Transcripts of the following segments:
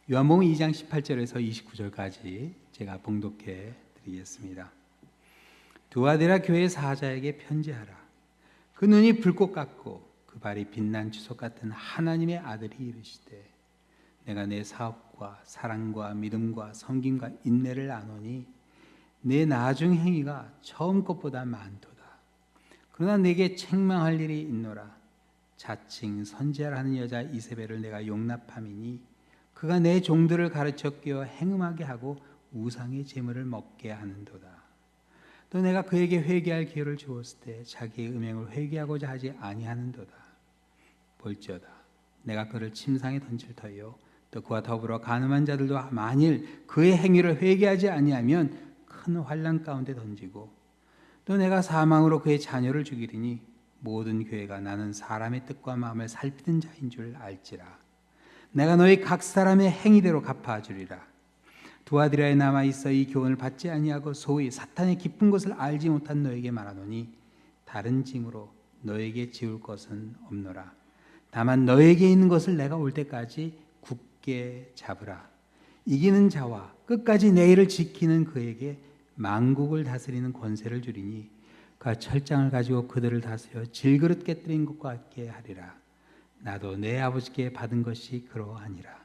요한복음 2장 18절에서 29절까지 제가 봉독해 드리겠습니다. 두아디라 교회 사자에게 편지하라. 그 눈이 불꽃 같고 그 발이 빛난 주석 같은 하나님의 아들이 이르시되, 내가 내 사업과 사랑과 믿음과 섬김과 인내를 아노니 내 나중 행위가 처음 것보다 많도다. 그러나 내게 책망할 일이 있노라. 자칭 선지자라는 여자 이세벨을 내가 용납함이니 그가 내 종들을 가르쳐 끼워 행음하게 하고 우상의 제물을 먹게 하는도다. 또 내가 그에게 회개할 기회를 주었을 때 자기의 음행을 회개하고자 하지 아니하는도다. 볼지어다, 내가 그를 침상에 던질 터이요 또 그와 더불어 간음한 자들도 만일 그의 행위를 회개하지 아니하면 큰 환난 가운데 던지고, 또 내가 사망으로 그의 자녀를 죽이리니 모든 교회가 나는 사람의 뜻과 마음을 살피는 자인 줄 알지라. 내가 너희 각 사람의 행위대로 갚아주리라. 두아디라에 남아있어 이 교훈을 받지 아니하고 소위 사탄의 깊은 것을 알지 못한 너에게 말하노니 다른 징으로 너에게 지울 것은 없노라. 다만 너에게 있는 것을 내가 올 때까지 굳게 잡으라. 이기는 자와 끝까지 내 일을 지키는 그에게 만국을 다스리는 권세를 주리니 그가 철장을 가지고 그들을 다스려 질그릇 깨뜨린 것과 같게 하리라. 나도 내 아버지께 받은 것이 그러하니라.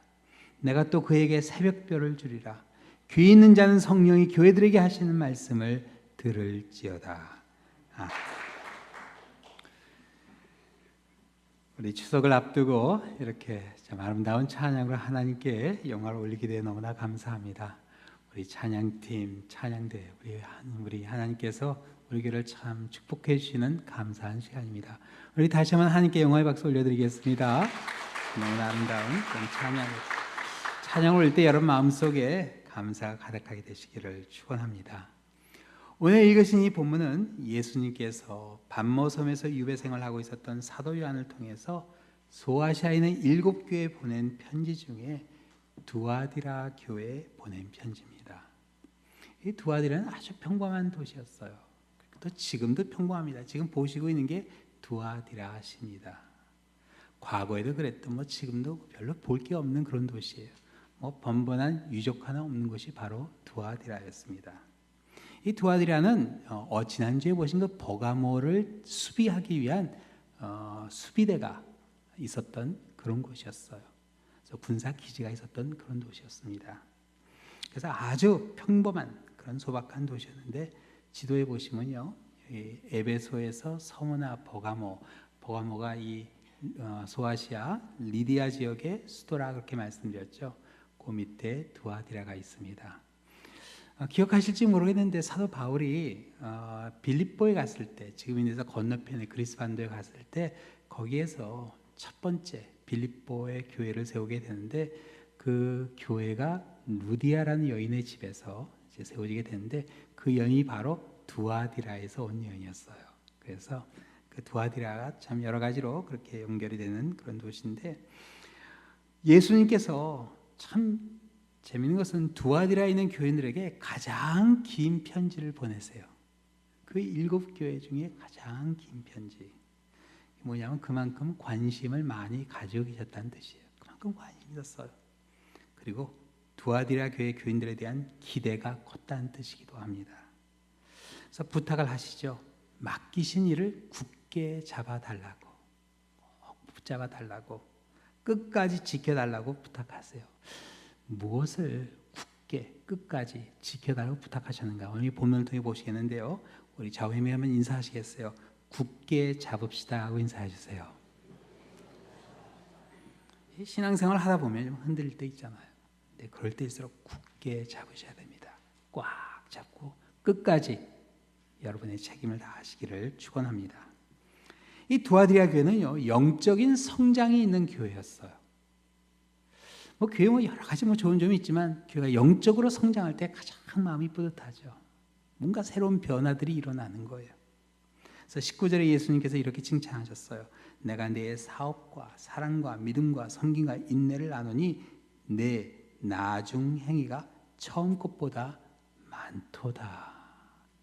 내가 또 그에게 새벽별을 주리라. 귀 있는 자는 성령이 교회들에게 하시는 말씀을 들을지어다. 우리 추석을 앞두고 이렇게 참 아름다운 찬양으로 하나님께 영광을 올리게 되어 너무나 감사합니다. 우리 찬양팀, 찬양대, 우리 하나님께서 우리 교회를 참 축복해 주시는 감사한 시간입니다. 우리 다시 한번 하나님께 영광의 박수 올려드리겠습니다. 너무나 아름다운 그런 찬양을 올릴 때 여러분 마음속에 감사가 가득하게 되시기를 축원합니다. 오늘 읽으신 이 본문은 예수님께서 반모섬에서 유배 생활을 하고 있었던 사도 요한을 통해서 소아시아에 있는 7교회에 보낸 편지 중에 두아디라 교회에 보낸 편지입니다. 이 두아디라는 아주 평범한 도시였어요. 또 지금도 평범합니다. 지금 보시고 있는 게 두아디라십니다. 과거에도 그랬던 지금도 별로 볼 게 없는 그런 도시예요. 번번한 유적 하나 없는 곳이 바로 두아디라였습니다. 이 두아디라는 지난주에 보신 그 버가모를 수비하기 위한 수비대가 있었던 그런 곳이었어요. 그래서 군사 기지가 있었던 그런 도시였습니다. 그래서 아주 평범한 그런 소박한 도시였는데 지도에 보시면요, 에베소에서 서무나 버가모가 이 소아시아 리디아 지역의 수도라 그렇게 말씀드렸죠. 그 밑에 두아디라가 있습니다. 기억하실지 모르겠는데 사도 바울이 빌립보에 갔을 때, 지금 인해서 건너편에 그리스 반도에 갔을 때 거기에서 첫 번째 빌립보의 교회를 세우게 되는데 그 교회가 루디아라는 여인의 집에서 이제 세워지게 되는데 그 여인이 바로 두아디라에서 온 여인이었어요. 그래서 그 두아디라가 참 여러 가지로 그렇게 연결이 되는 그런 도시인데, 예수님께서 참 재미있는 것은 두아디라에 있는 교인들에게 가장 긴 편지를 보내세요. 그 7교회 중에 가장 긴 편지. 뭐냐면 그만큼 관심을 많이 가지고 계셨다는 뜻이에요. 그만큼 관심이 있었어요. 그리고 두아디라 교회 교인들에 대한 기대가 컸다는 뜻이기도 합니다. 그래서 부탁을 하시죠. 맡기신 일을 굳게 잡아달라고, 붙잡아달라고, 끝까지 지켜달라고 부탁하세요. 무엇을 굳게 끝까지 지켜달라고 부탁하셨는가? 오늘 이 본문을 통해 보시겠는데요, 우리 좌우에 한번 인사하시겠어요? 굳게 잡읍시다 하고 인사해 주세요. 신앙생활 하다 보면 좀 흔들릴 때 있잖아요. 근데 그럴 때일수록 굳게 잡으셔야 됩니다. 꽉 잡고 끝까지 여러분의 책임을 다하시기를 축원합니다. 이 두아디라 교회는요, 영적인 성장이 있는 교회였어요. 교회 여러 가지 좋은 점이 있지만 교회가 영적으로 성장할 때 가장 마음이 뿌듯하죠. 뭔가 새로운 변화들이 일어나는 거예요. 그래서 19절에 예수님께서 이렇게 칭찬하셨어요. 내가 내 사업과 사랑과 믿음과 섬김과 인내를 나누니 내 나중 행위가 처음 것보다 많도다.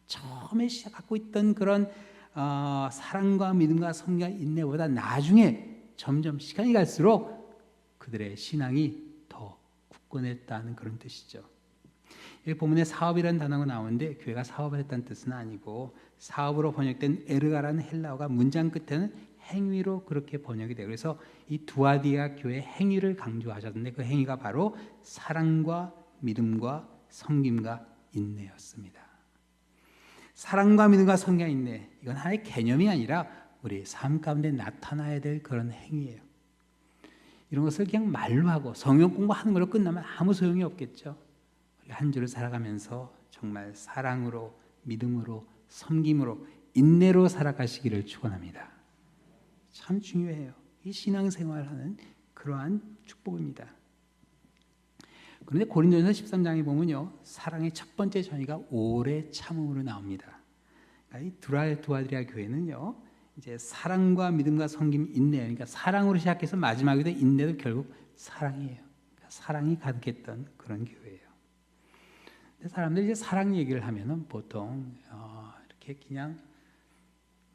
처음에 갖고 있던 그런 사랑과 믿음과 섬김과 인내보다 나중에 점점 시간이 갈수록 그들의 신앙이 더 바꿔냈다는 그런 뜻이죠. 여기 본문에 사업이라는 단어가 나오는데 교회가 사업을 했다는 뜻은 아니고 사업으로 번역된 에르가라는 헬라어가 문장 끝에는 행위로 그렇게 번역이 돼요. 그래서 이 두아디아 교회 행위를 강조하셨는데 그 행위가 바로 사랑과 믿음과 섬김과 인내였습니다. 사랑과 믿음과 섬김과 인내, 이건 하나의 개념이 아니라 우리 삶 가운데 나타나야 될 그런 행위예요. 이런 것을 그냥 말로 하고 성경 공부하는 걸로 끝나면 아무 소용이 없겠죠. 우리 한 주를 살아가면서 정말 사랑으로, 믿음으로, 섬김으로, 인내로 살아가시기를 축원합니다. 참 중요해요. 이 신앙생활하는 그러한 축복입니다. 그런데 고린도전서 13장에 보면요, 사랑의 첫 번째 전의가 오래 참음으로 나옵니다. 그러니까 이 두아디아 교회는요, 이제 사랑과 믿음과 섬김, 인내, 그러니까 사랑으로 시작해서 마지막에도 인내도 결국 사랑이에요. 그러니까 사랑이 가득했던 그런 교회예요. 근데 사람들이 이제 사랑 얘기를 하면은 보통 이렇게 그냥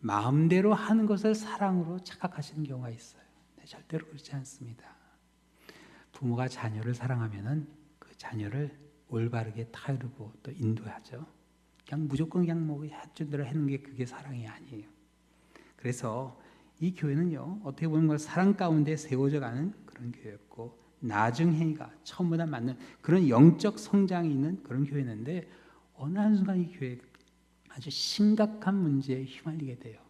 마음대로 하는 것을 사랑으로 착각하시는 경우가 있어요. 근데 절대로 그렇지 않습니다. 부모가 자녀를 사랑하면은 그 자녀를 올바르게 타이르고 또 인도하죠. 그냥 무조건 그냥 뭐 해준 대로 하는 게 그게 사랑이 아니에요. 그래서 이 교회는요, 어떻게 보면 사랑 가운데 세워져 가는 그런 교회였고, 나중행위가 처음보다 맞는 그런 영적 성장이 있는 그런 교회였는데, 어느 한순간 이 교회 아주 심각한 문제에 휘말리게 돼요.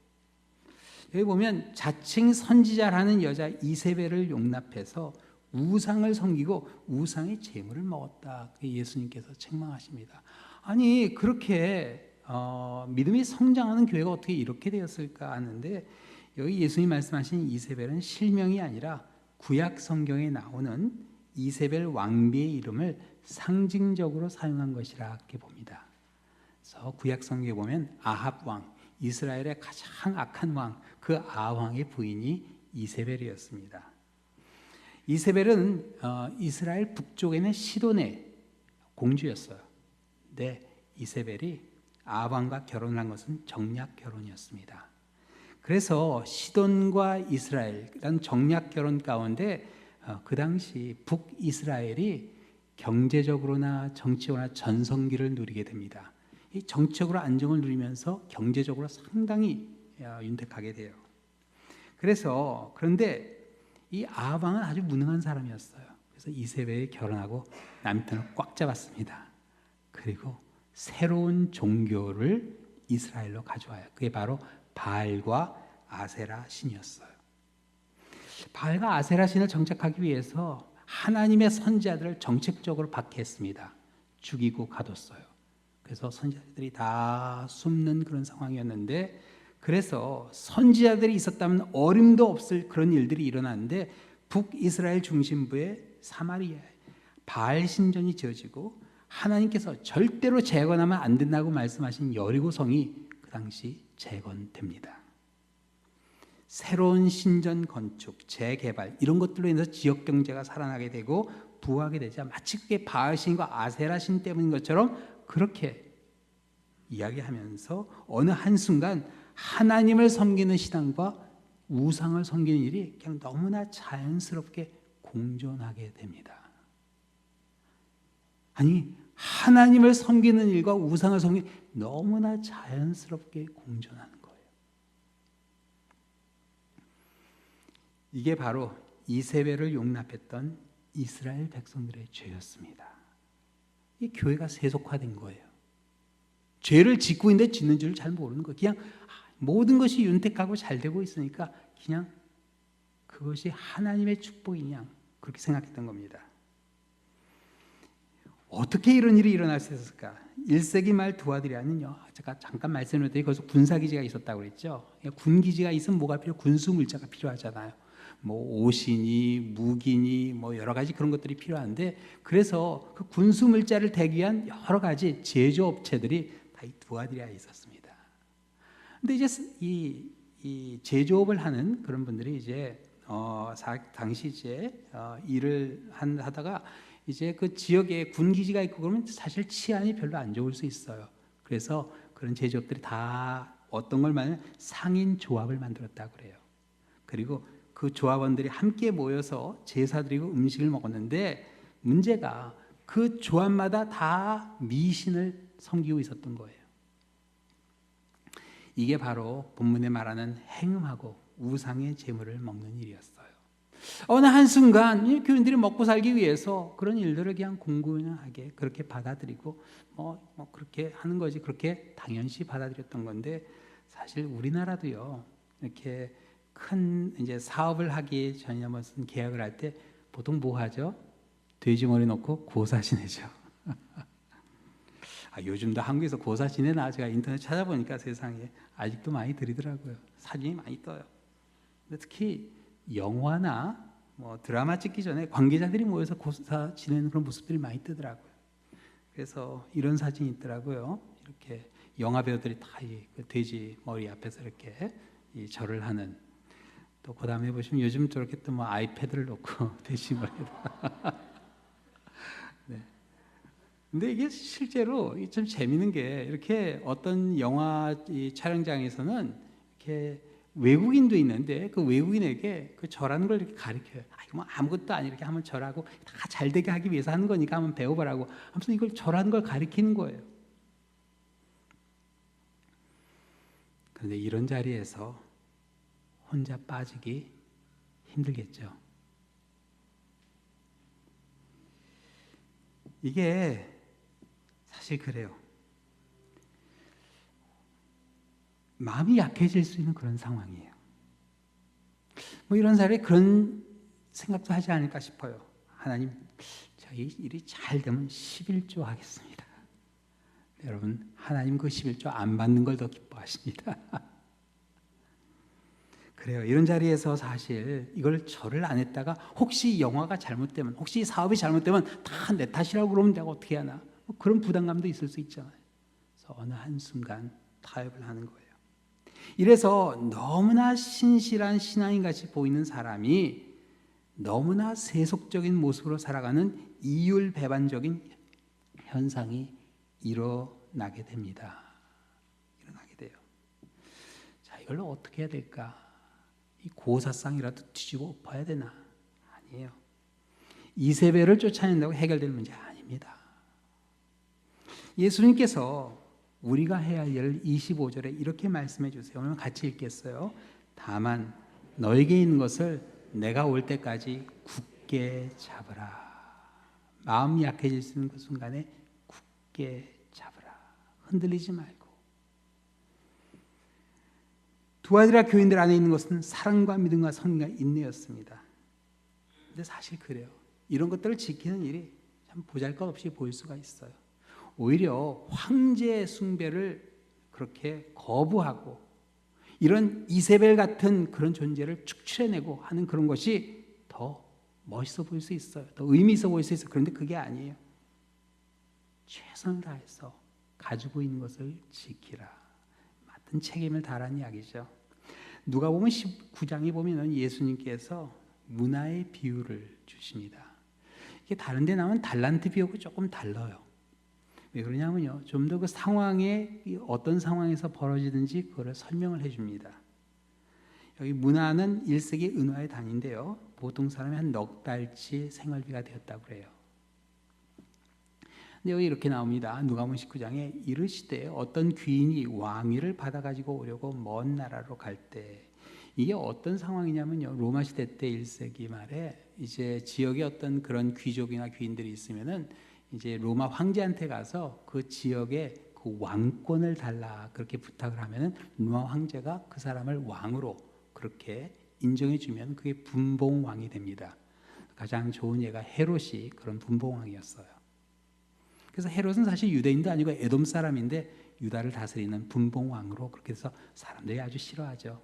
여기 보면 자칭 선지자라는 여자 이세벨을 용납해서 우상을 섬기고 우상의 제물을 먹었다. 예수님께서 책망하십니다. 아니 그렇게 믿음이 성장하는 교회가 어떻게 이렇게 되었을까 하는데, 여기 예수님 말씀하신 이세벨은 실명이 아니라 구약 성경에 나오는 이세벨 왕비의 이름을 상징적으로 사용한 것이라 이렇게 봅니다. 그래서 구약 성경에 보면 아합 왕, 이스라엘의 가장 악한 왕, 그 아왕의 부인이 이세벨이었습니다. 이세벨은 이스라엘 북쪽에 있는 시돈의 공주였어요. 근데 이세벨이 아왕과 결혼을 한 것은 정략 결혼이었습니다. 그래서 시돈과 이스라엘이란 정략 결혼 가운데 그 당시 북이스라엘이 경제적으로나 정치적으로나 전성기를 누리게 됩니다. 이 정치적으로 안정을 누리면서 경제적으로 상당히 윤택하게 돼요. 그런데 이 아합왕은 아주 무능한 사람이었어요. 그래서 이세벨이 결혼하고 남편을 꽉 잡았습니다. 그리고 새로운 종교를 이스라엘로 가져와요. 그게 바로 바알과 아세라 신이었어요. 바알과 아세라 신을 정착하기 위해서 하나님의 선지자들을 정책적으로 박해했습니다. 죽이고 가뒀어요. 그래서 선지자들이 다 숨는 그런 상황이었는데, 그래서 선지자들이 있었다면 어림도 없을 그런 일들이 일어났는데, 북이스라엘 중심부의 사마리아에 바알 신전이 지어지고 하나님께서 절대로 재건하면 안 된다고 말씀하신 여리고성이 그 당시 재건됩니다. 새로운 신전 건축, 재개발 이런 것들로 인해서 지역 경제가 살아나게 되고 부흥하게 되자 마치 그게 바알 신과 아세라 신 때문인 것처럼 그렇게 이야기하면서 어느 한순간 하나님을 섬기는 신앙과 우상을 섬기는 일이 그냥 너무나 자연스럽게 공존하게 됩니다. 아니 하나님을 섬기는 일과 우상을 섬기는 일이 너무나 자연스럽게 공존하는 거예요. 이게 바로 이세벨을 용납했던 이스라엘 백성들의 죄였습니다. 이 교회가 세속화된 거예요. 죄를 짓고 있는데 짓는 줄을 잘 모르는 거예요. 그냥 모든 것이 윤택하고 잘 되고 있으니까 그냥 그것이 하나님의 축복이냐 그렇게 생각했던 겁니다. 어떻게 이런 일이 일어날 수 있었을까? 1세기 말 두아디라는요, 제가 잠깐 말씀드렸더니 거기서 군사기지가 있었다고 그랬죠. 군기지가 있으면 뭐가 필요해요? 군수물자가 필요하잖아요. 뭐 옷이니 무기니 뭐 여러 가지 그런 것들이 필요한데, 그래서 그 군수물자를 대기 위한 여러 가지 제조업체들이 다 이 두아디라에 있었습니다. 근데 이제 이 제조업을 하는 그런 분들이 이제 당시 이제 일을 하다가 이제 그 지역에 군기지가 있고 그러면 사실 치안이 별로 안 좋을 수 있어요. 그래서 그런 제조업들이 다 어떤 걸 말하면 상인 조합을 만들었다고 그래요. 그리고 그 조합원들이 함께 모여서 제사 드리고 음식을 먹었는데, 문제가 그 조합마다 다 미신을 섬기고 있었던 거예요. 이게 바로 본문에 말하는 행음하고 우상의 제물을 먹는 일이었어요. 어느 한순간 이 교인들이 먹고 살기 위해서 그런 일들을 그냥 공공연하게 그렇게 받아들이고 그렇게 하는 거지, 그렇게 당연시 받아들였던 건데, 사실 우리나라도요, 이렇게 큰 이제 사업을 하기 전에 무슨 계약을 할 때 보통 뭐 하죠? 돼지머리 넣고 고사 지내죠. 요즘도 한국에서 고사 지내나? 제가 인터넷 찾아보니까 세상에 아직도 많이 들이더라고요. 사진이 많이 떠요. 근데 특히 영화나 드라마 찍기 전에 관계자들이 모여서 고사 지내는 그런 모습들이 많이 뜨더라고요. 그래서 이런 사진이 있더라고요. 이렇게 영화 배우들이 다 돼지 머리 앞에서 이렇게 이 절을 하는. 또 그 다음에 보시면 요즘 저렇게 또 아이패드를 놓고 돼지 머리에다. 네. 근데 이게 실제로 좀 재미있는 게, 이렇게 어떤 영화 촬영장에서는 이렇게 외국인도 있는데 그 외국인에게 그 절하는 걸 이렇게 가르쳐요. 이거 아무것도 아니, 이렇게 한번 절하고 다 잘되게 하기 위해서 하는 거니까 한번 배워보라고. 아무튼 이걸 절하는 걸 가르치는 거예요. 그런데 이런 자리에서 혼자 빠지기 힘들겠죠. 이게 사실 그래요. 마음이 약해질 수 있는 그런 상황이에요. 이런 사람이 그런 생각도 하지 않을까 싶어요. 하나님, 저희 일이 잘 되면 11조 하겠습니다. 여러분, 하나님 그 11조 안 받는 걸 더 기뻐하십니다. 그래요. 이런 자리에서 사실 이걸 절을 안 했다가 혹시 영화가 잘못되면, 혹시 사업이 잘못되면 다 내 탓이라고 그러면 내가 어떻게 하나, 그런 부담감도 있을 수 있잖아요. 그래서 어느 한순간 타협을 하는 거예요. 이래서 너무나 신실한 신앙인 같이 보이는 사람이 너무나 세속적인 모습으로 살아가는 이율배반적인 현상이 일어나게 됩니다. 일어나게 돼요. 자, 이걸 어떻게 해야 될까? 이 고사상이라도 뒤집어 엎어야 되나? 아니에요. 이세벨을 쫓아낸다고 해결될 문제 아닙니다. 예수님께서 우리가 해야 할 일을 25절에 이렇게 말씀해 주세요. 오늘 같이 읽겠어요. 다만 너에게 있는 것을 내가 올 때까지 굳게 잡으라. 마음이 약해질 수 있는 그 순간에 굳게 잡으라. 흔들리지 말고. 두아디라 교인들 안에 있는 것은 사랑과 믿음과 선과 인내였습니다. 근데 사실 그래요. 이런 것들을 지키는 일이 참 보잘것없이 보일 수가 있어요. 오히려 황제 숭배를 그렇게 거부하고 이런 이세벨 같은 그런 존재를 축출해내고 하는 그런 것이 더 멋있어 보일 수 있어요. 더 의미 있어 보일 수 있어요. 그런데 그게 아니에요. 최선을 다해서 가지고 있는 것을 지키라. 맡은 책임을 다하라는 이야기죠. 누가복음 19장에 보면 예수님께서 문화의 비유를 주십니다. 이게 다른 데 나오면 달란트 비유하고 조금 달라요. 왜 그러냐면요, 좀 더 그 상황에 어떤 상황에서 벌어지든지 그걸 설명을 해줍니다. 여기 문화는 1세기 은화의 단위인데요, 보통 사람이 한 넉 달치 생활비가 되었다고 그래요. 근데 여기 이렇게 나옵니다. 누가복음 19장에 이르시되 어떤 귀인이 왕위를 받아가지고 오려고 먼 나라로 갈 때, 이게 어떤 상황이냐면요, 로마 시대 때 1세기 말에 이제 지역에 어떤 그런 귀족이나 귀인들이 있으면은 이제 로마 황제한테 가서 그 지역에 그 왕권을 달라 그렇게 부탁을 하면은 로마 황제가 그 사람을 왕으로 그렇게 인정해 주면 그게 분봉왕이 됩니다. 가장 좋은 예가 헤롯이 그런 분봉왕이었어요. 그래서 헤롯은 사실 유대인도 아니고 에돔 사람인데 유다를 다스리는 분봉왕으로 그렇게 해서 사람들이 아주 싫어하죠.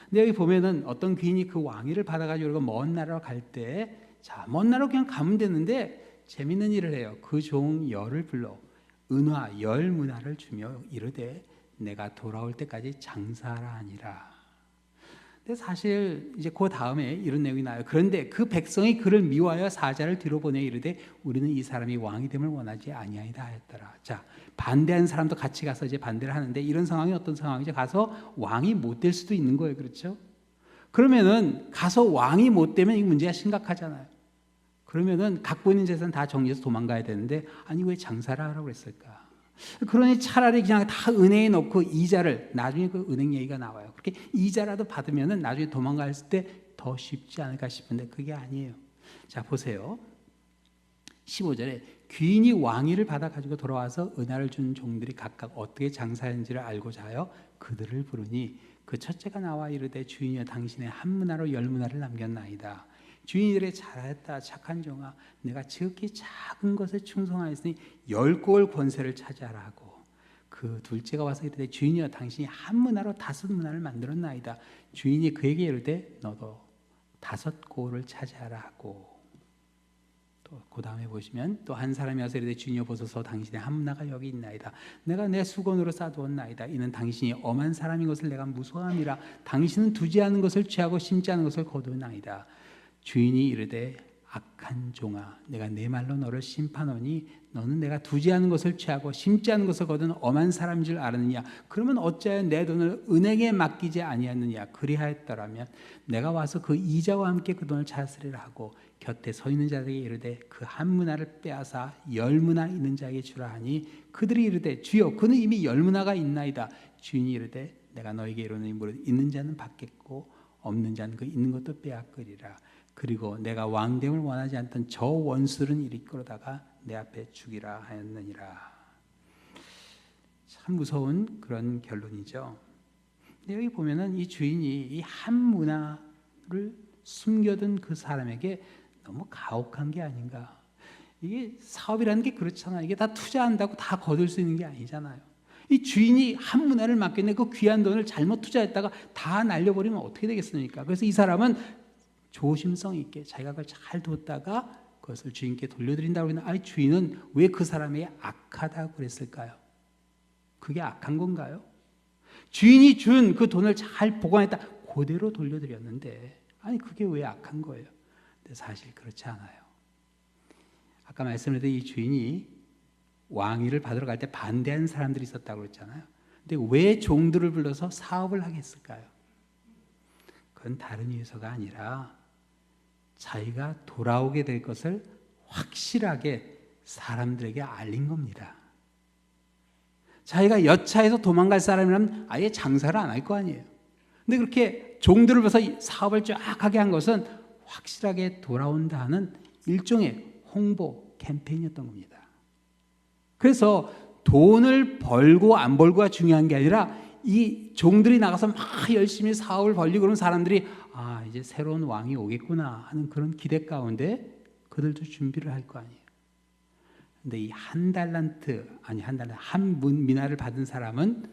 근데 여기 보면은 어떤 귀인이 그 왕위를 받아가지고 먼 나라로 갈 때, 자, 먼 나라로 그냥 가면 되는데 재밌는 일을 해요. 그 종 열을 불러 은화 열 문화를 주며 이르되 내가 돌아올 때까지 장사하라 하니라. 근데 사실 이제 그 다음에 이런 내용이 나와요. 그런데 그 백성이 그를 미워하여 사자를 뒤로 보내 이르되 우리는 이 사람이 왕이 됨을 원하지 아니하이다 하였더라. 자, 반대하는 사람도 같이 가서 이제 반대를 하는데 이런 상황이 어떤 상황이죠? 가서 왕이 못 될 수도 있는 거예요. 그렇죠? 그러면은 가서 왕이 못 되면 이 문제가 심각하잖아요. 그러면은 갖고 있는 재산 다 정리해서 도망가야 되는데 아니 왜 장사를 하라고 그랬을까? 그러니 차라리 그냥 다 은행에 넣고 이자를, 나중에 그 은행 얘기가 나와요. 그렇게 이자라도 받으면은 나중에 도망갔을 때 더 쉽지 않을까 싶은데 그게 아니에요. 자, 보세요. 15절에 귀인이 왕위를 받아 가지고 돌아와서 은하를 준 종들이 각각 어떻게 장사했는지를 알고자 하여 그들을 부르니 그 첫째가 나와 이르되 주인이여 당신의 한 문화로 열 문화를 남겼나이다. 주인이래 잘했다 착한 종아, 내가 지극히 작은 것에 충성하였으니 10골 권세를 차지하라 하고, 그 둘째가 와서 이르되 주인이여 당신이 한 문화로 5문화를 만들었나이다. 주인이 그에게 이르되 너도 5골을 차지하라 하고, 또 그 다음에 보시면 또 한 사람이 와서 이르되 주인이여 보소서 당신의 한 문화가 여기 있나이다. 내가 내 수건으로 싸두었나이다. 이는 당신이 엄한 사람인 것을 내가 무서워함이라. 당신은 두지 않은 것을 취하고 심지 않은 것을 거두나이다. 주인이 이르되 악한 종아, 내가 내 말로 너를 심판하니 너는 내가 두지 않은 것을 취하고 심지 않은 것을 거둔 엄한 사람인 줄 알았느냐? 그러면 어찌하여 내 돈을 은행에 맡기지 아니하느냐? 그리하였더라면 내가 와서 그 이자와 함께 그 돈을 찾으리라 하고 곁에 서 있는 자들에게 이르되 그 한 문화를 빼앗아 10문화 있는 자에게 주라 하니 그들이 이르되 주여 그는 이미 10문화가 있나이다. 주인이 이르되 내가 너에게 이르노니 무릇 있는 자는 받겠고 없는 자는 그 있는 것도 빼앗으리라. 그리고 내가 왕됨을 원하지 않던 저 원수는 이리 끌어다가 내 앞에 죽이라 하였느니라. 참 무서운 그런 결론이죠. 근데 여기 보면은 이 주인이 이 한 문화를 숨겨둔 그 사람에게 너무 가혹한 게 아닌가. 이게 사업이라는 게 그렇잖아요. 이게 다 투자한다고 다 거둘 수 있는 게 아니잖아요. 이 주인이 한 문화를 맡겼는데 그 귀한 돈을 잘못 투자했다가 다 날려버리면 어떻게 되겠습니까? 그래서 이 사람은 조심성 있게 자기가 그걸 잘 뒀다가 그것을 주인께 돌려드린다고 했는데, 아니 주인은 왜 그 사람에게 악하다고 그랬을까요? 그게 악한 건가요? 주인이 준 그 돈을 잘 보관했다 그대로 돌려드렸는데 아니 그게 왜 악한 거예요? 근데 사실 그렇지 않아요. 아까 말씀드린 이 주인이 왕위를 받으러 갈 때 반대하는 사람들이 있었다고 그랬잖아요. 근데 왜 종들을 불러서 사업을 하겠을까요? 그건 다른 이유서가 아니라 자기가 돌아오게 될 것을 확실하게 사람들에게 알린 겁니다. 자기가 여차해서 도망갈 사람이라면 아예 장사를 안 할 거 아니에요. 근데 그렇게 종들을 불러서 사업을 쫙 하게 한 것은 확실하게 돌아온다는 일종의 홍보 캠페인이었던 겁니다. 그래서 돈을 벌고 안 벌고가 중요한 게 아니라 이 종들이 나가서 막 열심히 사업을 벌리고 그런 사람들이 아 이제 새로운 왕이 오겠구나 하는 그런 기대 가운데 그들도 준비를 할 거 아니에요. 근데 이 한 미나를 받은 사람은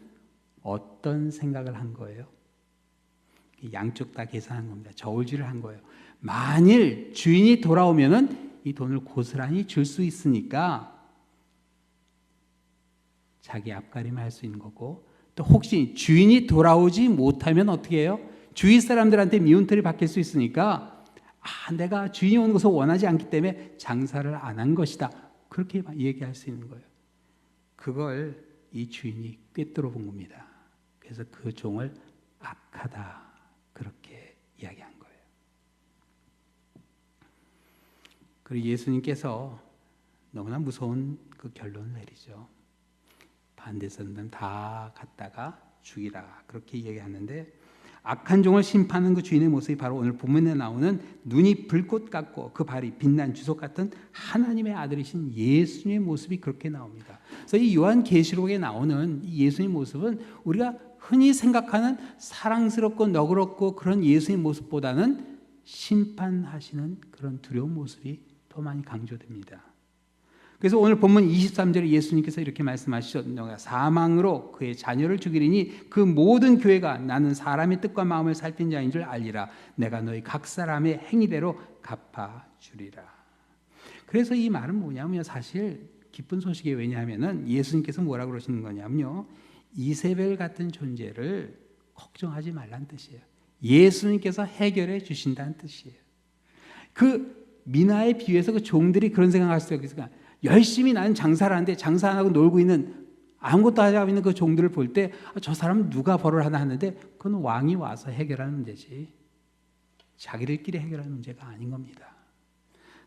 어떤 생각을 한 거예요? 양쪽 다 계산한 겁니다. 저울질을 한 거예요. 만일 주인이 돌아오면은 이 돈을 고스란히 줄 수 있으니까 자기 앞가림을 할 수 있는 거고, 또 혹시 주인이 돌아오지 못하면 어떻게 해요? 주위 사람들한테 미운털이 박힐 수 있으니까 내가 주인이 오는 것을 원하지 않기 때문에 장사를 안 한 것이다. 그렇게 얘기할 수 있는 거예요. 그걸 이 주인이 꿰뚫어 본 겁니다. 그래서 그 종을 악하다 그렇게 이야기한 거예요. 그리고 예수님께서 너무나 무서운 그 결론을 내리죠. 반대선들은 다 갖다가 죽이라 그렇게 얘기하는데, 악한 종을 심판하는 그 주인의 모습이 바로 오늘 본문에 나오는 눈이 불꽃 같고 그 발이 빛난 주석 같은 하나님의 아들이신 예수님의 모습이 그렇게 나옵니다. 그래서 이 요한계시록에 나오는 이 예수님의 모습은 우리가 흔히 생각하는 사랑스럽고 너그럽고 그런 예수님의 모습보다는 심판하시는 그런 두려운 모습이 더 많이 강조됩니다. 그래서 오늘 본문 23절에 예수님께서 이렇게 말씀하시죠. 너가 사망으로 그의 자녀를 죽이리니 그 모든 교회가 나는 사람의 뜻과 마음을 살핀 자인 줄 알리라. 내가 너희 각 사람의 행위대로 갚아주리라. 그래서 이 말은 뭐냐면 사실 기쁜 소식이 왜냐하면 예수님께서 뭐라고 그러시는 거냐면요. 이세벨 같은 존재를 걱정하지 말라는 뜻이에요. 예수님께서 해결해 주신다는 뜻이에요. 그 미나에 비유해서 그 종들이 그런 생각할 수 있으니까 열심히 나는 장사를 하는데 장사 안 하고 놀고 있는 아무것도 하지 않고 있는 그 종들을 볼 때 저 사람은 누가 벌을 하나 하는데 그건 왕이 와서 해결하는 문제지 자기들끼리 해결하는 문제가 아닌 겁니다.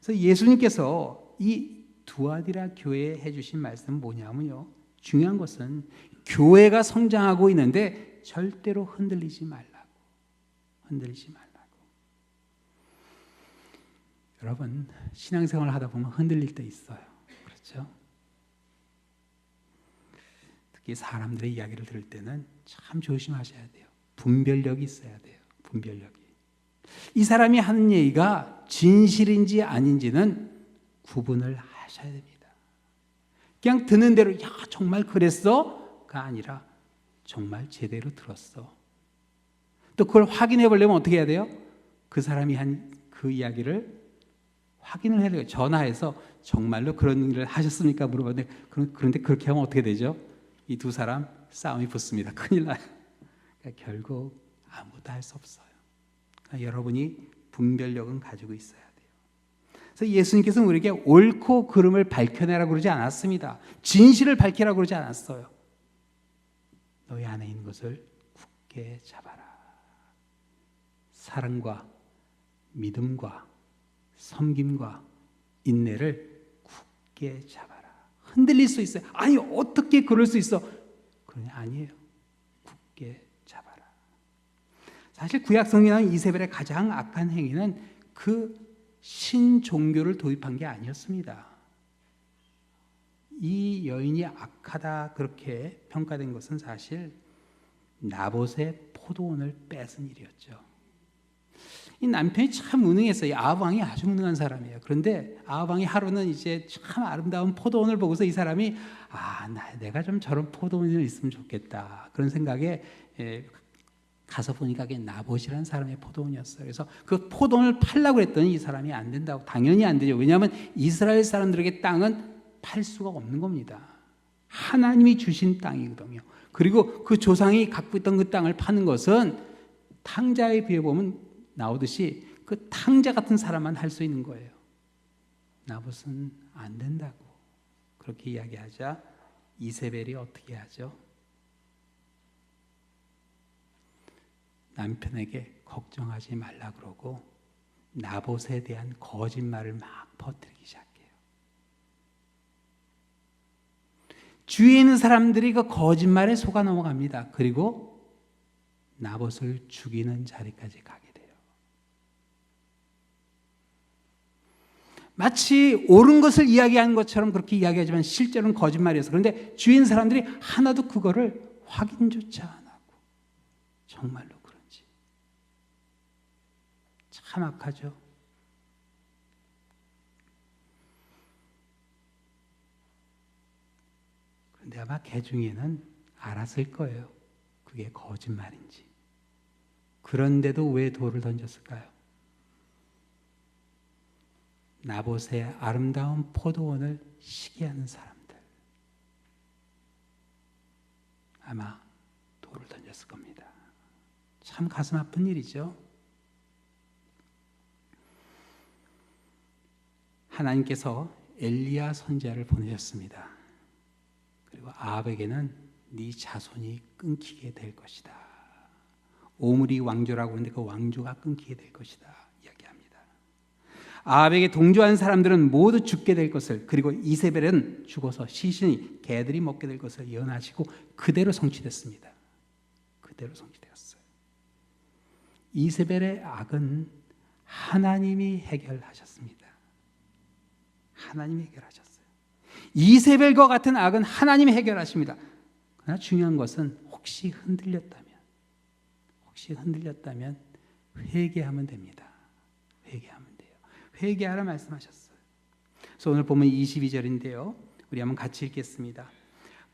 그래서 예수님께서 이 두아디라 교회에 해주신 말씀은 뭐냐면요, 중요한 것은 교회가 성장하고 있는데 절대로 흔들리지 말라고. 흔들리지 말라고. 여러분, 신앙생활을 하다 보면 흔들릴 때 있어요. 그렇죠? 특히 사람들의 이야기를 들을 때는 참 조심하셔야 돼요. 분별력이 있어야 돼요. 분별력이. 이 사람이 하는 얘기가 진실인지 아닌지는 구분을 하셔야 됩니다. 그냥 듣는 대로 야 정말 그랬어?가 아니라 정말 제대로 들었어. 또 그걸 확인해 보려면 어떻게 해야 돼요? 그 사람이 한 그 이야기를 확인을 해야 돼요. 전화해서 정말로 그런 일을 하셨습니까? 물어봤는데 그런데 그렇게 하면 어떻게 되죠? 이 두 사람 싸움이 붙습니다. 큰일 나요. 그러니까 결국 아무것도 할 수 없어요. 그러니까 여러분이 분별력은 가지고 있어야 돼요. 그래서 예수님께서는 우리에게 옳고 그름을 밝혀내라고 그러지 않았습니다. 진실을 밝히라고 그러지 않았어요. 너희 안에 있는 것을 굳게 잡아라. 사랑과 믿음과 섬김과 인내를 굳게 잡아라. 흔들릴 수 있어요. 아니 어떻게 그럴 수 있어? 그러냐 아니에요. 굳게 잡아라. 사실 구약 성경의 이세벨의 가장 악한 행위는 그 신종교를 도입한 게 아니었습니다. 이 여인이 악하다 그렇게 평가된 것은 사실 나봇의 포도원을 뺏은 일이었죠. 이 남편이 참 무능했어요. 아합 왕이 아주 무능한 사람이에요. 그런데 아합 왕이 하루는 이제 참 아름다운 포도원을 보고서 이 사람이 내가 좀 저런 포도원이 있으면 좋겠다 그런 생각에 가서 보니까 그게 나봇이라는 사람의 포도원이었어요. 그래서 그 포도원을 팔라고 했더니 이 사람이 안 된다고. 당연히 안 되죠. 왜냐하면 이스라엘 사람들에게 땅은 팔 수가 없는 겁니다. 하나님이 주신 땅이거든요. 그리고 그 조상이 갖고 있던 그 땅을 파는 것은 탕자에 비해 보면 나오듯이 그 탕자 같은 사람만 할 수 있는 거예요. 나봇은 안 된다고 그렇게 이야기하자 이세벨이 어떻게 하죠? 남편에게 걱정하지 말라 그러고 나봇에 대한 거짓말을 막 퍼뜨리기 시작해요. 주위에 있는 사람들이 그 거짓말에 속아 넘어갑니다. 그리고 나봇을 죽이는 자리까지 가게 돼요. 마치 옳은 것을 이야기하는 것처럼 그렇게 이야기하지만 실제로는 거짓말이었어요. 그런데 주위에 있는 사람들이 하나도 그거를 확인조차 안 하고 정말로 그런지 참 악하죠. 그런데 아마 개 중에는 알았을 거예요. 그게 거짓말인지. 그런데도 왜 돌을 던졌을까요? 나봇의 아름다운 포도원을 시기하는 사람들. 아마 돌을 던졌을 겁니다. 참 가슴 아픈 일이죠. 하나님께서 엘리야 선지자를 보내셨습니다. 그리고 아합에게는 네 자손이 끊기게 될 것이다. 오므리 왕조라고 하는데 그 왕조가 끊기게 될 것이다 이야기합니다. 아합에게 동조한 사람들은 모두 죽게 될 것을, 그리고 이세벨은 죽어서 시신이 개들이 먹게 될 것을 예언하시고 그대로 성취됐습니다. 그대로 성취되었어요. 이세벨의 악은 하나님이 해결하셨습니다. 하나님이 해결하셨어요. 이세벨과 같은 악은 하나님이 해결하십니다. 그러나 중요한 것은 혹시 흔들렸다면 회개하면 됩니다. 회개하면 돼요. 회개하라 말씀하셨어요. 그래서 오늘 보면 22절인데요. 우리 한번 같이 읽겠습니다.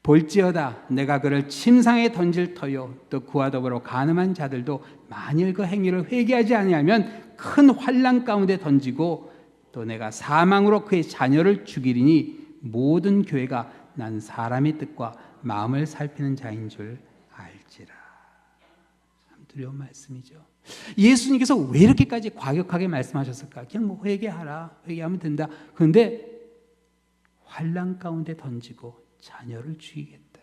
볼지어다 내가 그를 침상에 던질 터요 또 그와 더불어 간음한 자들도 만일 그 행위를 회개하지 아니하면 큰 환난 가운데 던지고 또 내가 사망으로 그의 자녀를 죽이리니 모든 교회가 난 사람의 뜻과 마음을 살피는 자인 줄 알지라. 참 두려운 말씀이죠. 예수님께서 왜 이렇게까지 과격하게 말씀하셨을까? 그냥 뭐 회개하라, 회개하면 된다. 그런데 환난 가운데 던지고 자녀를 죽이겠다.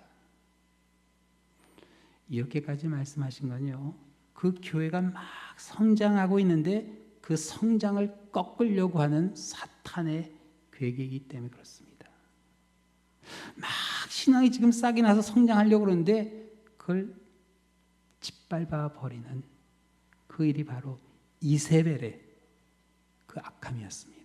이렇게까지 말씀하신 건요, 그 교회가 막 성장하고 있는데 그 성장을 꺾으려고 하는 사탄의 계획이기 때문에 그렇습니다. 막 신앙이 지금 싹이 나서 성장하려고 그러는데 그걸 짓밟아 버리는 그 일이 바로 이세벨의 그 악함이었습니다.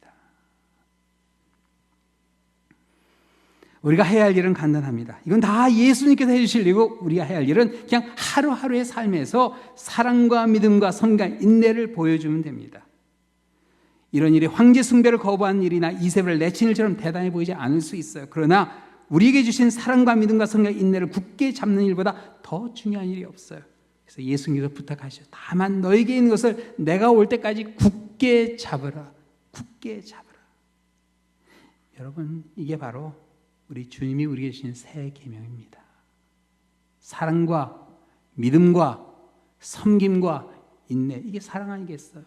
우리가 해야 할 일은 간단합니다. 이건 다 예수님께서 해주실 일이고 우리가 해야 할 일은 그냥 하루하루의 삶에서 사랑과 믿음과 성과 인내를 보여주면 됩니다. 이런 일이 황제 숭배를 거부한 일이나 이세벨을 내친 일처럼 대단해 보이지 않을 수 있어요. 그러나 우리에게 주신 사랑과 믿음과 성과 인내를 굳게 잡는 일보다 더 중요한 일이 없어요. 그래서 예수님께서 부탁하시죠. 다만 너에게 있는 것을 내가 올 때까지 굳게 잡으라. 굳게 잡으라. 여러분, 이게 바로 우리 주님이 우리에게 주신 새 계명입니다. 사랑과 믿음과 섬김과 인내, 이게 사랑 아니겠어요?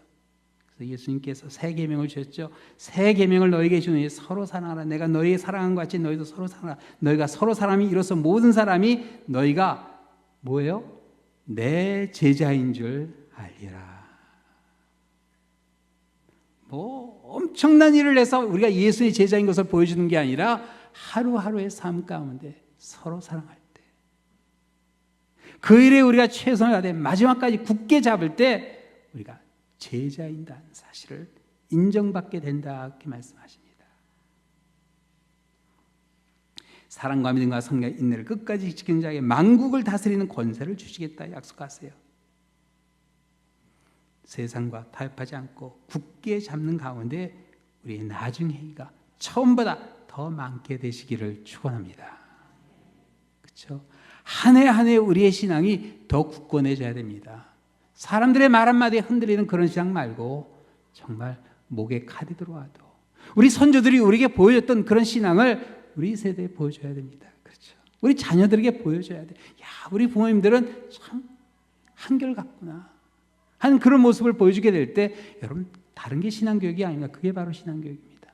그래서 예수님께서 새 계명을 주셨죠. 새 계명을 너에게 주니 서로 사랑하라. 내가 너희의 사랑한 것 같이 너희도 서로 사랑하라. 너희가 서로 사람이 이로써 모든 사람이 너희가 뭐예요? 내 제자인 줄 알리라. 뭐 엄청난 일을 해서 우리가 예수의 제자인 것을 보여주는 게 아니라 하루하루의 삶 가운데 서로 사랑할 때, 그 일에 우리가 최선을 다해 마지막까지 굳게 잡을 때 우리가 제자인다는 사실을 인정받게 된다, 이렇게 말씀하십니다. 사랑과 믿음과 성과 인내를 끝까지 지키는 자에게 만국을 다스리는 권세를 주시겠다 약속하세요. 세상과 타협하지 않고 굳게 잡는 가운데 우리의 나중 행위가 처음보다 더 많게 되시기를 축원합니다. 그렇죠? 한 해 한 해 우리의 신앙이 더 굳건해져야 됩니다. 사람들의 말 한마디에 흔들리는 그런 신앙 말고 정말 목에 칼이 들어와도 우리 선조들이 우리에게 보여줬던 그런 신앙을 우리 세대에 보여줘야 됩니다. 그렇죠? 우리 자녀들에게 보여줘야 돼. 야, 우리 부모님들은 참 한결같구나 하는 그런 모습을 보여주게 될 때 여러분, 다른 게 신앙교육이 아닙니다. 그게 바로 신앙교육입니다.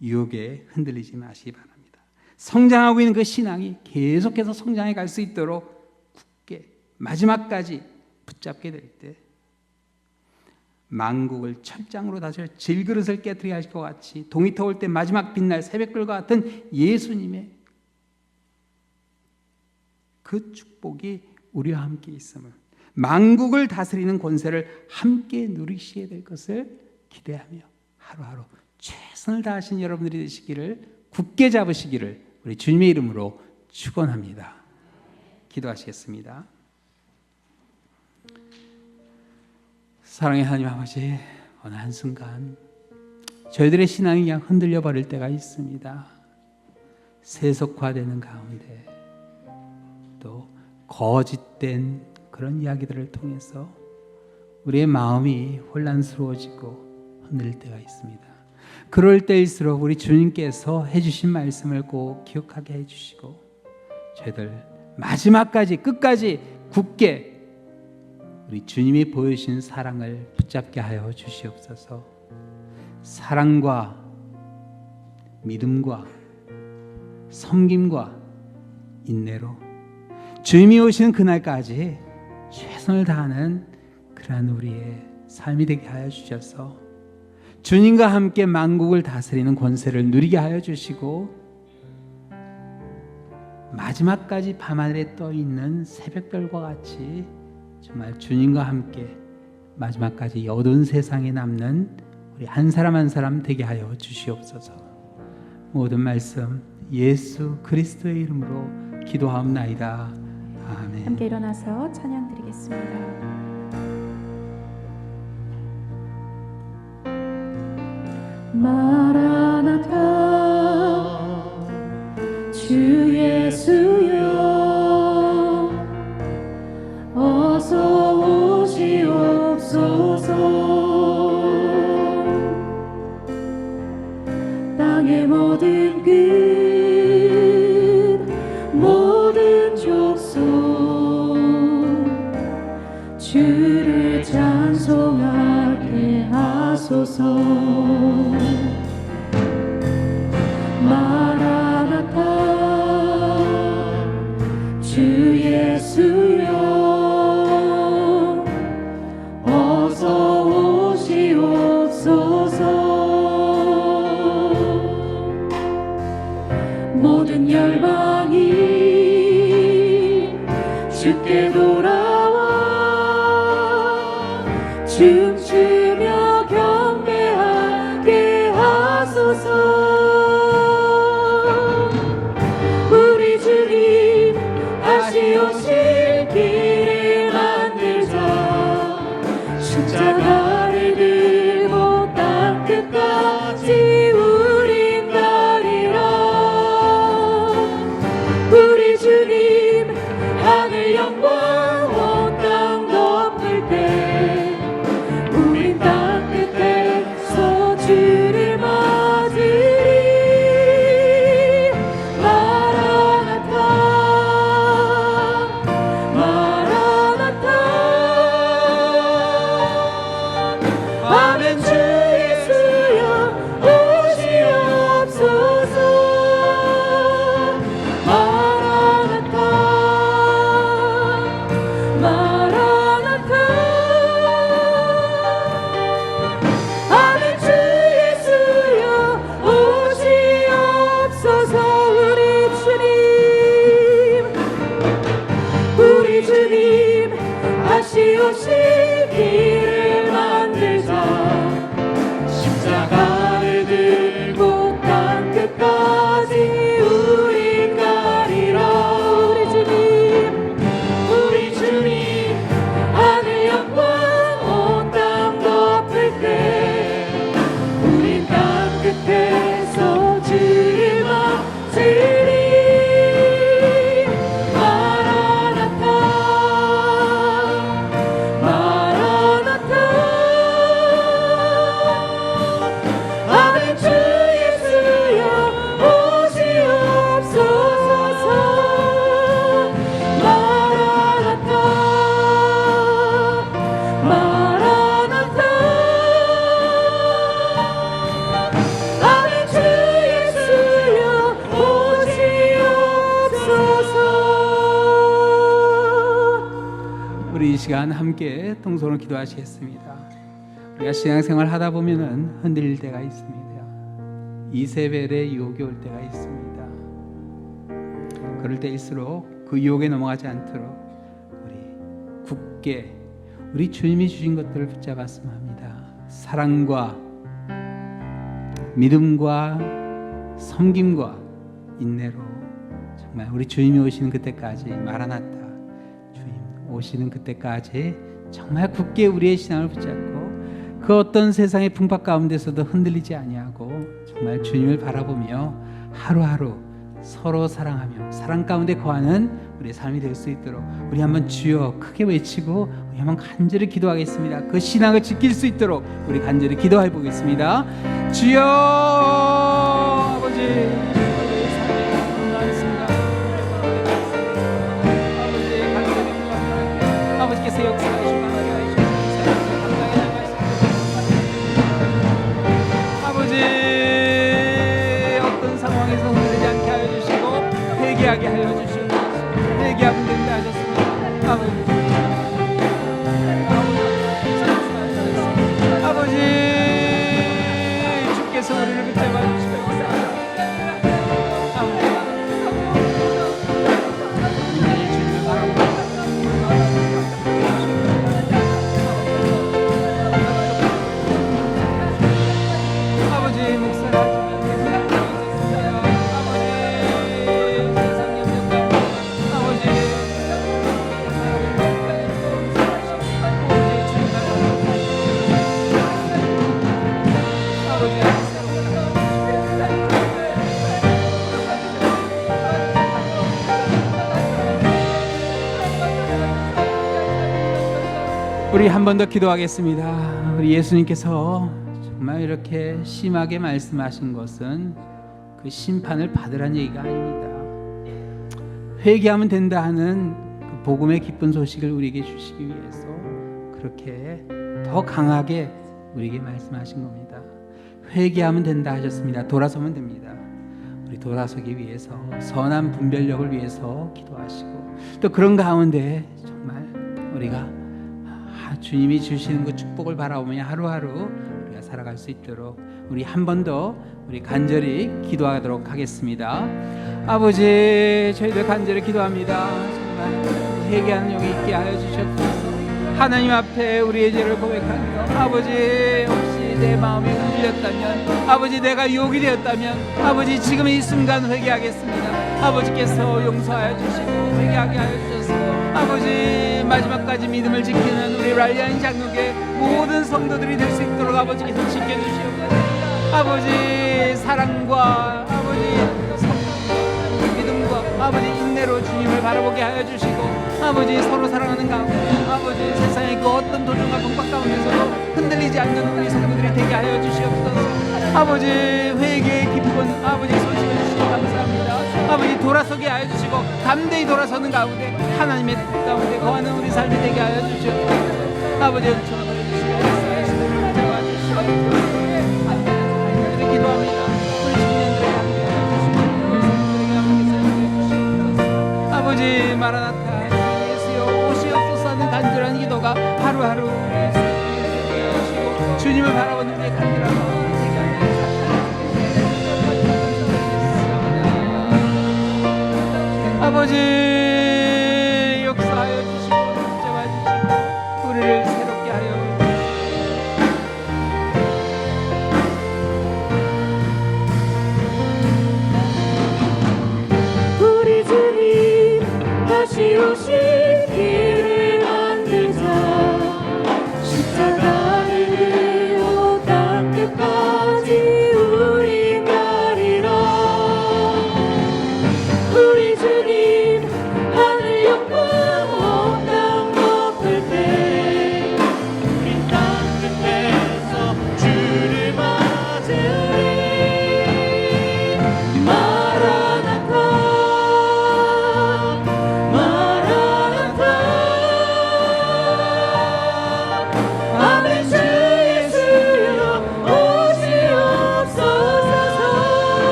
유혹에 흔들리지 마시기 바랍니다. 성장하고 있는 그 신앙이 계속해서 성장해 갈 수 있도록 굳게 마지막까지 붙잡게 될 때 만국을 철장으로 다져 질그릇을 깨뜨리게 하실 것 같이 동이 터올 때 마지막 빛날 새벽별과 같은 예수님의 그 축복이 우리와 함께 있음을, 만국을 다스리는 권세를 함께 누리시게 될 것을 기대하며 하루하루 최선을 다하신 여러분들이 되시기를, 굳게 잡으시기를 우리 주님의 이름으로 축원합니다. 기도하시겠습니다. 사랑의 하나님 아버지, 어느 한순간 저희들의 신앙이 그냥 흔들려 버릴 때가 있습니다. 세속화되는 가운데 또 거짓된 그런 이야기들을 통해서 우리의 마음이 혼란스러워지고 흔들릴 때가 있습니다. 그럴 때일수록 우리 주님께서 해주신 말씀을 꼭 기억하게 해주시고 저희들 마지막까지 끝까지 굳게 우리 주님이 보여주신 사랑을 붙잡게 하여 주시옵소서. 사랑과 믿음과 섬김과 인내로 주님이 오시는 그날까지 최선을 다하는 그러한 우리의 삶이 되게 하여 주셔서 주님과 함께 만국을 다스리는 권세를 누리게 하여 주시고 마지막까지 밤하늘에 떠 있는 새벽별과 같이 정말 주님과 함께 마지막까지 어두운 세상에 남는 우리 한 사람 한 사람 되게 하여 주시옵소서. 모든 말씀 예수 그리스도의 이름으로 기도하옵나이다. 아멘. 함께 일어나서 찬양 드리겠습니다. 마라나타 주 예수여 어서 오시옵소서. 땅의 모든 끝 모든 족속 주를 찬송하게 하소서. 마라나타 주 예수여 어서 오시옵소서. 되돌아와 춤추며 경배하게 하소서. 우리 주님 다시 오실 길을 만들자. 십자가를 들고 땅 끝까지 우린 가리라. 우리 주님 하늘 영광 온 땅 덮을 때 우린 땅 끝에서 주를 맞으리. 마라나타 마라나타. 아멘. 주 예수여 오시옵소서. 마라나타 마라나타. 아멘. 주 예수여 오시옵소서. 우리 주님 다시 오실 길을 만들자. 십자가를 들고 땅 끝까지 우린 가리라. 우리 주님 하늘 영광 온 땅 덮을 때 우린 땅 끝에서 주를 맞으리. 마라나타 마라나타. 아멘. 주 예수여 오시옵소서. 마라나타 마라나타. 아멘. 주 예수여 오시옵소서. 우리 이 시간 함께 통성으로 기도하시겠습니다. 우리가 신앙생활 하다 보면은 흔들릴 때가 있습니다. 이세벨의 유혹이 올 때가 있습니다. 그럴 때일수록 그 유혹에 넘어가지 않도록 우리 굳게 우리 주님이 주신 것들을 붙잡았으면 합니다. 사랑과 믿음과 섬김과 인내로 정말 우리 주님이 오시는 그때까지, 마라나타 주님 오시는 그때까지 정말 굳게 우리의 신앙을 붙잡고 그 어떤 세상의 풍파 가운데서도 흔들리지 아니하고 정말 주님을 바라보며 하루하루 서로 사랑하며 사랑 가운데 거하는 우리의 삶이 될 수 있도록 우리 한번 주여 크게 외치고 우리 한번 간절히 기도하겠습니다. 그 신앙을 지킬 수 있도록 우리 간절히 기도해 보겠습니다. 주여 아버지, 아버지께서 역사하시고 아버지, 어떤 상황에서 흔들리지 않게 하여 주시고 회개하게 하여 주시고 회개하면 된다 하셨습니다. 아버지, 주께서 우리를 붙잡아 주시고 우리 한 번 더 기도하겠습니다. 우리 예수님께서 정말 이렇게 심하게 말씀하신 것은 그 심판을 받으라는 얘기가 아닙니다. 회개하면 된다 하는 그 복음의 기쁜 소식을 우리에게 주시기 위해서 그렇게 더 강하게 우리에게 말씀하신 겁니다. 회개하면 된다 하셨습니다. 돌아서면 됩니다. 우리 돌아서기 위해서 선한 분별력을 위해서 기도하시고 또 그런 가운데 정말 우리가 주님이 주시는 그 축복을 바라보며 하루하루 우리가 살아갈 수 있도록 우리 한 번 더 우리 간절히 기도하도록 하겠습니다. 아버지, 저희들 간절히 기도합니다. 정말 회개하는 영이 있게 하여 주시옵소서. 하나님 앞에 우리의 죄를 고백하며 아버지, 혹시 내 마음이 흔들렸다면, 아버지 내가 유혹이 되었다면, 아버지 지금 이 순간 회개하겠습니다. 아버지께서 용서하여 주시고 회개하게 하여 주셔서 아버지 마지막까지 믿음을 지키는 우리 랄리안 장로교의 모든 성도들이 될 수 있도록 아버지께서 지켜주시옵소서. 아버지 사랑과 아버지 성도와 믿음과 아버지 인내로 주님을 바라보게 하여 주시고, 아버지 서로 사랑하는 가운데 아버지 세상의 그 어떤 도전과 공박 가운데서도 흔들리지 않는 우리 성도들이 되게 하여 주시옵소서. 아버지 회개의 기쁜 아버지 소식을 주시니 감사합니다. 아버지 돌아서게 하여 주시고 담대히 돌아서는 가운데 하나님의 뜻 가운데 거하는 우리 삶이 되게 하여 주시옵소서. 아버지